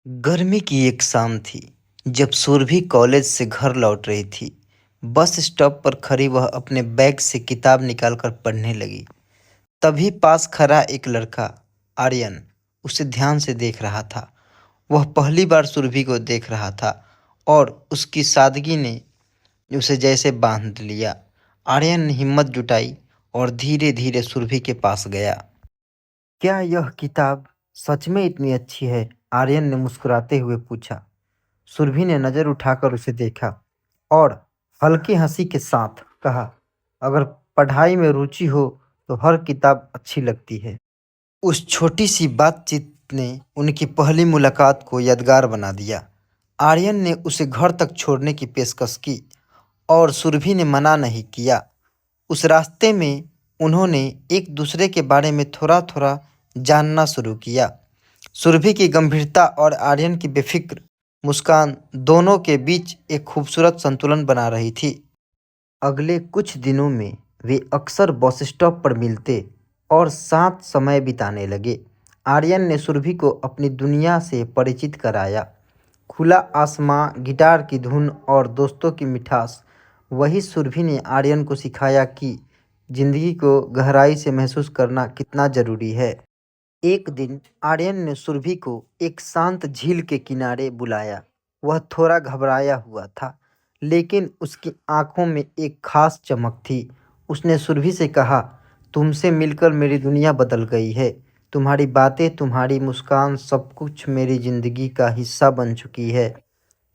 गर्मी की एक शाम थी जब सुरभि कॉलेज से घर लौट रही थी। बस स्टॉप पर खड़ी वह अपने बैग से किताब निकालकर पढ़ने लगी। तभी पास खड़ा एक लड़का, आर्यन, उसे ध्यान से देख रहा था। वह पहली बार सुरभि को देख रहा था और उसकी सादगी ने उसे जैसे बांध लिया। आर्यन ने हिम्मत जुटाई और धीरे धीरे सुरभि के पास गया। क्या यह किताब सच में इतनी अच्छी है? आर्यन ने मुस्कुराते हुए पूछा। सुरभि ने नजर उठाकर उसे देखा और हल्की हंसी के साथ कहा, अगर पढ़ाई में रुचि हो तो हर किताब अच्छी लगती है। उस छोटी सी बातचीत ने उनकी पहली मुलाकात को यादगार बना दिया। आर्यन ने उसे घर तक छोड़ने की पेशकश की और सुरभि ने मना नहीं किया। उस रास्ते में उन्होंने एक दूसरे के बारे में थोड़ा थोड़ा जानना शुरू किया। सुरभि की गंभीरता और आर्यन की बेफिक्र मुस्कान दोनों के बीच एक खूबसूरत संतुलन बना रही थी। अगले कुछ दिनों में वे अक्सर बस स्टॉप पर मिलते और साथ समय बिताने लगे। आर्यन ने सुरभि को अपनी दुनिया से परिचित कराया। खुला आसमां, गिटार की धुन और दोस्तों की मिठास। वही सुरभि ने आर्यन को सिखाया कि जिंदगी को गहराई से महसूस करना कितना जरूरी है। एक दिन आर्यन ने सुरभि को एक शांत झील के किनारे बुलाया। वह थोड़ा घबराया हुआ था, लेकिन उसकी आंखों में एक खास चमक थी। उसने सुरभि से कहा, तुमसे मिलकर मेरी दुनिया बदल गई है। तुम्हारी बातें, तुम्हारी मुस्कान, सब कुछ मेरी जिंदगी का हिस्सा बन चुकी है।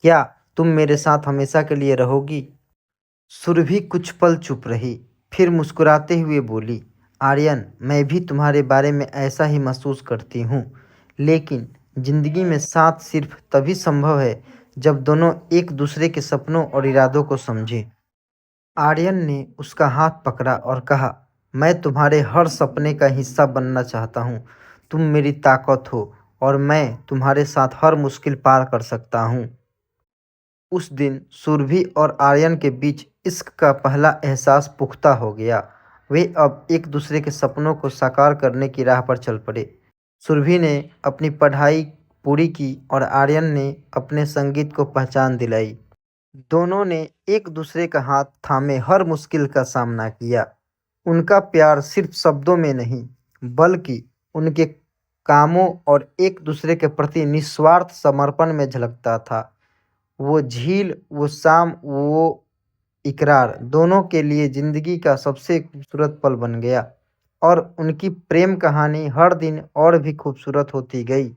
क्या तुम मेरे साथ हमेशा के लिए रहोगी? सुरभि कुछ पल चुप रही, फिर मुस्कुराते हुए बोली, आर्यन, मैं भी तुम्हारे बारे में ऐसा ही महसूस करती हूँ। लेकिन जिंदगी में साथ सिर्फ तभी संभव है जब दोनों एक दूसरे के सपनों और इरादों को समझें। आर्यन ने उसका हाथ पकड़ा और कहा, मैं तुम्हारे हर सपने का हिस्सा बनना चाहता हूँ। तुम मेरी ताकत हो और मैं तुम्हारे साथ हर मुश्किल पार कर सकता हूँ। उस दिन सुरभि और आर्यन के बीच इश्क का पहला एहसास पुख्ता हो गया। वे अब एक दूसरे के सपनों को साकार करने की राह पर चल पड़े। सुरभि ने अपनी पढ़ाई पूरी की और आर्यन ने अपने संगीत को पहचान दिलाई। दोनों ने एक दूसरे का हाथ थामे हर मुश्किल का सामना किया। उनका प्यार सिर्फ शब्दों में नहीं, बल्कि उनके कामों और एक दूसरे के प्रति निस्वार्थ समर्पण में झलकता था। वो झील, वो शाम, वो इकरार दोनों के लिए ज़िंदगी का सबसे खूबसूरत पल बन गया और उनकी प्रेम कहानी हर दिन और भी खूबसूरत होती गई।